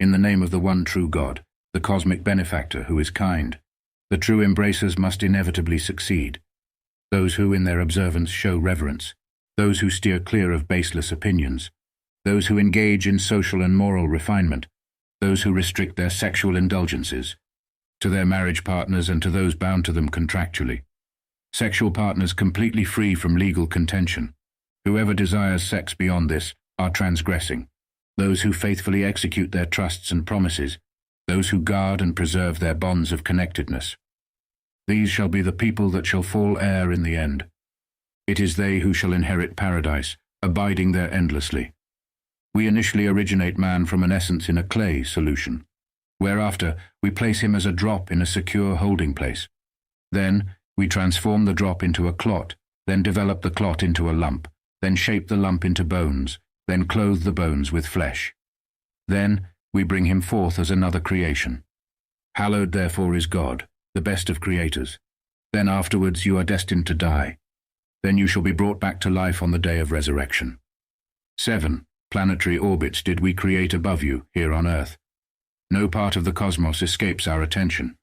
in the name of the one true God, the cosmic benefactor who is kind. The true embracers must inevitably succeed. Those who in their observance show reverence, those who steer clear of baseless opinions, those who engage in social and moral refinement, those who restrict their sexual indulgences, to their marriage partners and to those bound to them contractually. Sexual partners completely free from legal contention. Whoever desires sex beyond this are transgressing. Those who faithfully execute their trusts and promises, those who guard and preserve their bonds of connectedness. These shall be the people that shall fall heir in the end. It is they who shall inherit paradise, abiding there endlessly. We initially originate man from an essence in a clay solution. Whereafter, we place him as a drop in a secure holding place. Then, we transform the drop into a clot, then develop the clot into a lump, then shape the lump into bones, then clothe the bones with flesh. Then, we bring him forth as another creation. Hallowed therefore is God, the best of creators. Then afterwards you are destined to die. Then you shall be brought back to life on the day of resurrection. 7 planetary orbits did we create above you, here on Earth. No part of the cosmos escapes our attention.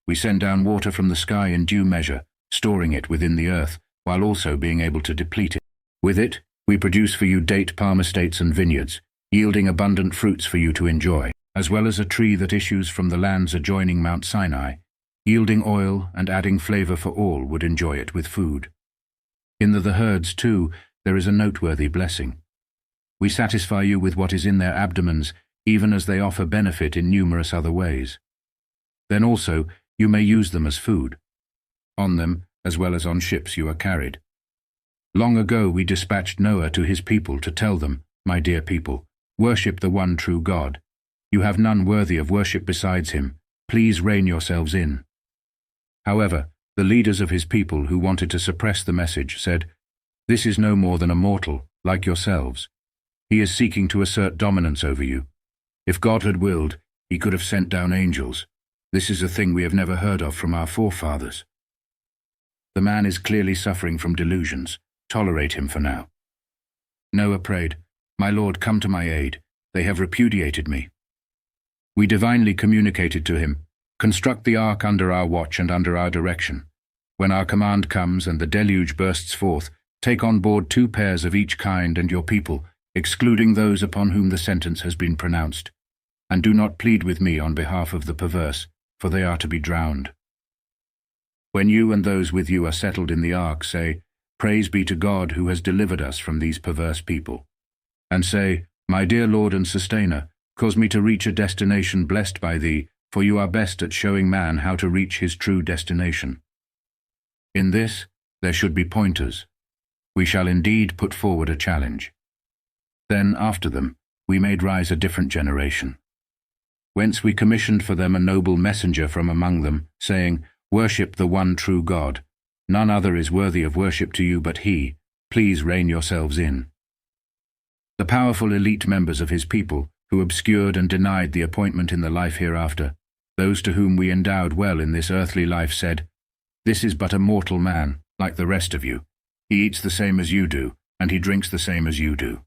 We send down water from the sky in due measure, storing it within the earth, while also being able to deplete it. With it, we produce for you date palm estates and vineyards, yielding abundant fruits for you to enjoy, as well as a tree that issues from the lands adjoining Mount Sinai, yielding oil and adding flavor for all would enjoy it with food. In the herds, too, there is a noteworthy blessing. We satisfy you with what is in their abdomens, even as they offer benefit in numerous other ways. Then also you may use them as food. On them, as well as on ships, you are carried. Long ago we dispatched Noah to his people to tell them, my dear people, worship the one true God. You have none worthy of worship besides him. Please rein yourselves in. However, the leaders of his people who wanted to suppress the message said, this is no more than a mortal, like yourselves. He is seeking to assert dominance over you. If God had willed, he could have sent down angels. This is a thing we have never heard of from our forefathers. The man is clearly suffering from delusions. Tolerate him for now. Noah prayed, my Lord, come to my aid. They have repudiated me. We divinely communicated to him, construct the ark under our watch and under our direction. When our command comes and the deluge bursts forth, take on board 2 pairs of each kind and your people, excluding those upon whom the sentence has been pronounced. And do not plead with me on behalf of the perverse, for they are to be drowned. When you and those with you are settled in the ark, say, praise be to God who has delivered us from these perverse people. And say, my dear Lord and Sustainer, cause me to reach a destination blessed by thee, for you are best at showing man how to reach his true destination. In this, there should be pointers. We shall indeed put forward a challenge. Then, after them, we made rise a different generation. Whence we commissioned for them a noble messenger from among them, saying, worship the one true God. None other is worthy of worship to you but he. Please rein yourselves in. The powerful elite members of his people, who obscured and denied the appointment in the life hereafter, those to whom we endowed well in this earthly life, said, this is but a mortal man, like the rest of you. He eats the same as you do, and he drinks the same as you do.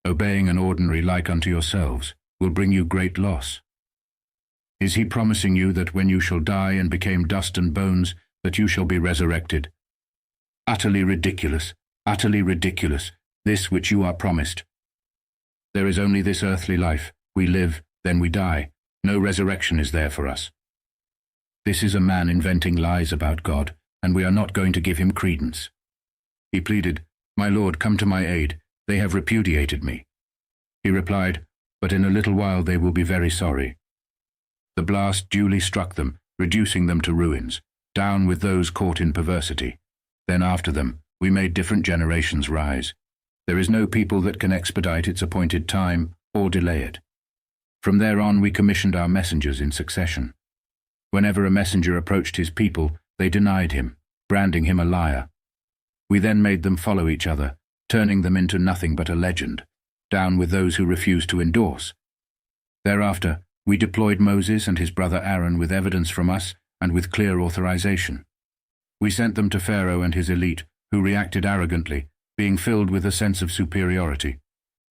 Obeying an ordinary like unto yourselves will bring you great loss. Is he promising you that when you shall die and become dust and bones, that you shall be resurrected? Utterly ridiculous, this which you are promised. There is only this earthly life. We live, then we die. No resurrection is there for us. This is a man inventing lies about God, and we are not going to give him credence. He pleaded, my Lord, come to my aid. They have repudiated me. He replied, but in a little while they will be very sorry. The blast duly struck them, reducing them to ruins. Down with those caught in perversity. Then after them, we made different generations rise. There is no people that can expedite its appointed time or delay it. From there on we commissioned our messengers in succession. Whenever a messenger approached his people, they denied him, branding him a liar. We then made them follow each other, turning them into nothing but a legend. Down with those who refused to endorse. Thereafter, we deployed Moses and his brother Aaron with evidence from us and with clear authorization. We sent them to Pharaoh and his elite, who reacted arrogantly, being filled with a sense of superiority.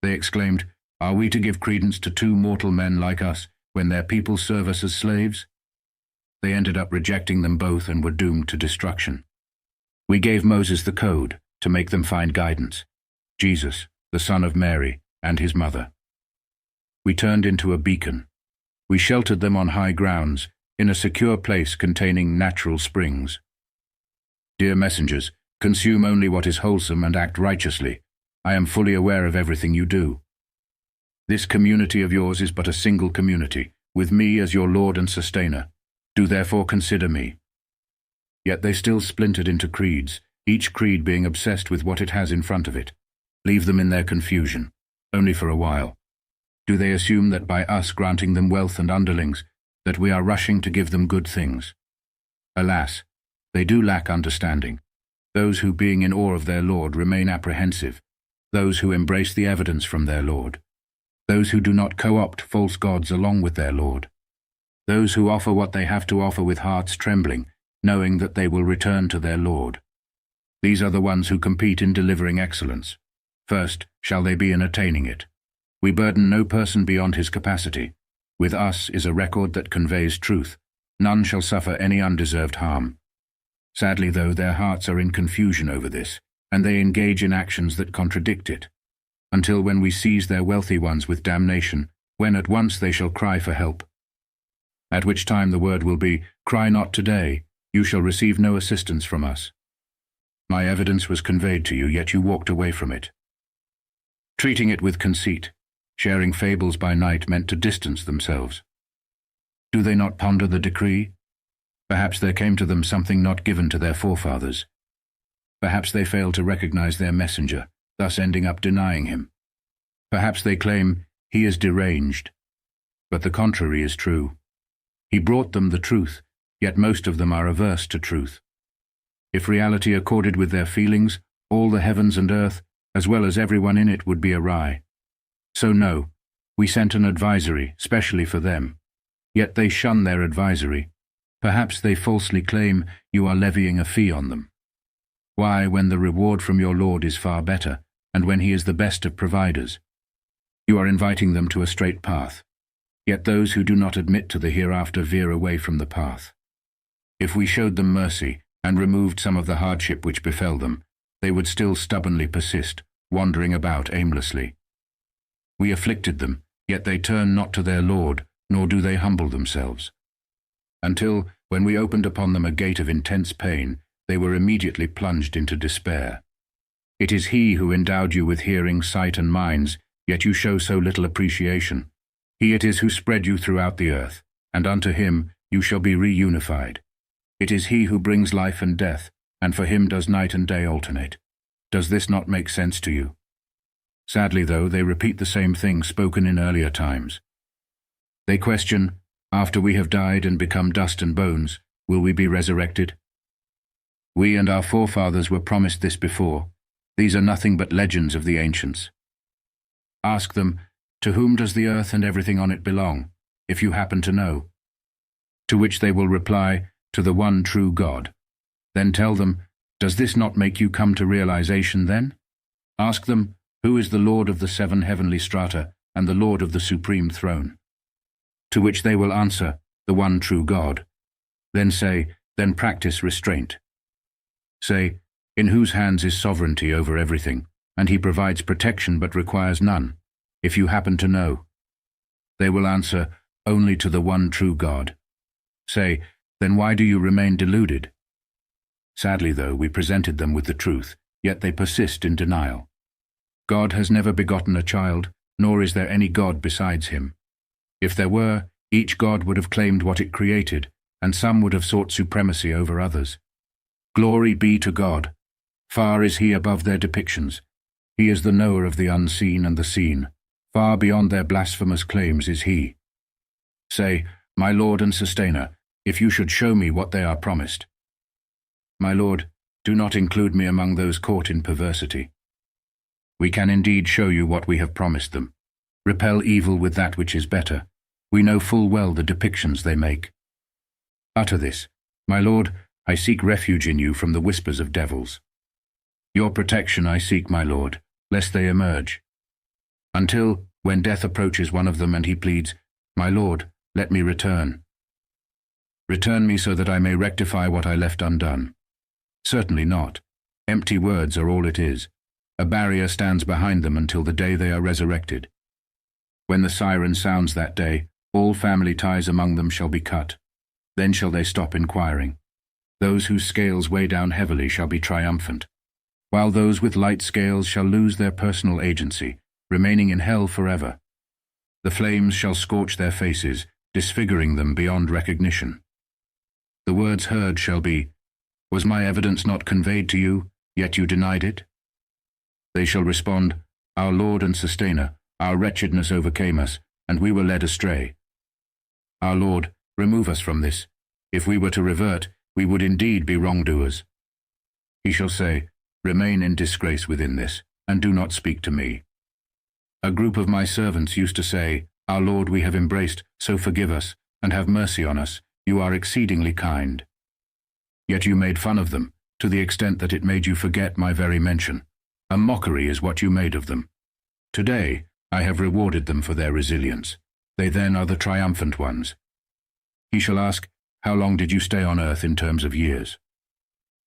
They exclaimed, Are we to give credence to two mortal men like us when their people serve us as slaves? They ended up rejecting them both and were doomed to destruction. We gave Moses the code to make them find guidance, Jesus, the son of Mary, and his mother. We turned into a beacon. We sheltered them on high grounds, in a secure place containing natural springs. Dear messengers, consume only what is wholesome and act righteously. I am fully aware of everything you do. This community of yours is but a single community, with me as your Lord and Sustainer. Do therefore consider me. Yet they still splintered into creeds, each creed being obsessed with what it has in front of it. Leave them in their confusion, only for a while. Do they assume that by us granting them wealth and underlings, that we are rushing to give them good things? Alas, they do lack understanding. Those who, being in awe of their Lord, remain apprehensive. Those who embrace the evidence from their Lord. Those who do not co-opt false gods along with their Lord. Those who offer what they have to offer with hearts trembling, knowing that they will return to their Lord. These are the ones who compete in delivering excellence. First shall they be in attaining it. We burden no person beyond his capacity. With us is a record that conveys truth. None shall suffer any undeserved harm. Sadly, though, their hearts are in confusion over this, and they engage in actions that contradict it. Until when we seize their wealthy ones with damnation, when at once they shall cry for help. At which time the word will be, "Cry not today, you shall receive no assistance from us." My evidence was conveyed to you, yet you walked away from it. Treating it with conceit, sharing fables by night meant to distance themselves. Do they not ponder the decree? Perhaps there came to them something not given to their forefathers. Perhaps they failed to recognize their messenger, thus ending up denying him. Perhaps they claim he is deranged, but the contrary is true. He brought them the truth, yet most of them are averse to truth. If reality accorded with their feelings, all the heavens and earth, as well as everyone in it, would be awry. So no, we sent an advisory, specially for them. Yet they shun their advisory. Perhaps they falsely claim you are levying a fee on them. Why, when the reward from your Lord is far better, and when he is the best of providers? You are inviting them to a straight path. Yet those who do not admit to the hereafter veer away from the path. If we showed them mercy, and removed some of the hardship which befell them, they would still stubbornly persist, wandering about aimlessly. We afflicted them, yet they turn not to their Lord, nor do they humble themselves. Until, when we opened upon them a gate of intense pain, they were immediately plunged into despair. It is he who endowed you with hearing, sight, and minds, yet you show so little appreciation. He it is who spread you throughout the earth, and unto him you shall be reunified. It is he who brings life and death, and for him does night and day alternate. Does this not make sense to you? Sadly, though, they repeat the same thing spoken in earlier times. They question, after we have died and become dust and bones, will we be resurrected? We and our forefathers were promised this before. These are nothing but legends of the ancients. Ask them, to whom does the earth and everything on it belong, if you happen to know? To which they will reply, to the one true God. Then tell them, does this not make you come to realization then? Ask them, who is the Lord of the 7 heavenly strata and the Lord of the supreme throne? To which they will answer, the one true God. Then say, then practice restraint. Say, in whose hands is sovereignty over everything, and he provides protection but requires none, if you happen to know. They will answer, only to the one true God. Say, then why do you remain deluded? Sadly, though, we presented them with the truth, yet they persist in denial. God has never begotten a child, nor is there any God besides him. If there were, each God would have claimed what it created, and some would have sought supremacy over others. Glory be to God. Far is he above their depictions. He is the knower of the unseen and the seen. Far beyond their blasphemous claims is he. Say, my Lord and Sustainer, if you should show me what they are promised. My Lord, do not include me among those caught in perversity. We can indeed show you what we have promised them. Repel evil with that which is better. We know full well the depictions they make. Utter this, my Lord, I seek refuge in you from the whispers of devils. Your protection I seek, my Lord, lest they emerge. Until, when death approaches one of them and he pleads, "My Lord, let me return. Return me so that I may rectify what I left undone." Certainly not. Empty words are all it is. A barrier stands behind them until the day they are resurrected. When the siren sounds that day, all family ties among them shall be cut. Then shall they stop inquiring. Those whose scales weigh down heavily shall be triumphant, while those with light scales shall lose their personal agency, remaining in hell forever. The flames shall scorch their faces, disfiguring them beyond recognition. The words heard shall be, "Was my evidence not conveyed to you, yet you denied it?" They shall respond, "Our Lord and Sustainer, our wretchedness overcame us, and we were led astray. Our Lord, remove us from this. If we were to revert, we would indeed be wrongdoers." He shall say, "Remain in disgrace within this, and do not speak to me." A group of my servants used to say, "Our Lord, we have embraced, so forgive us, and have mercy on us. You are exceedingly kind." Yet you made fun of them, to the extent that it made you forget my very mention. A mockery is what you made of them. Today, I have rewarded them for their resilience. They then are the triumphant ones. He shall ask, "How long did you stay on earth in terms of years?"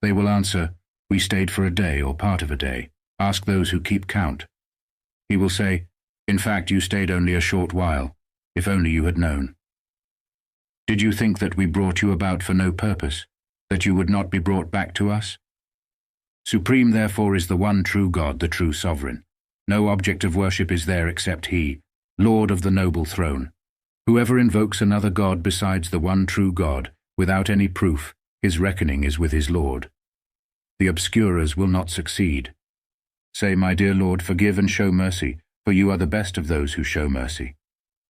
They will answer, "We stayed for a day or part of a day. Ask those who keep count." He will say, "In fact, you stayed only a short while. If only you had known. Did you think that we brought you about for no purpose, that you would not be brought back to us?" Supreme, therefore, is the one true God, the true sovereign. No object of worship is there except He, Lord of the noble throne. Whoever invokes another God besides the one true God, without any proof, his reckoning is with his Lord. The obscurers will not succeed. Say, "My dear Lord, forgive and show mercy, for you are the best of those who show mercy."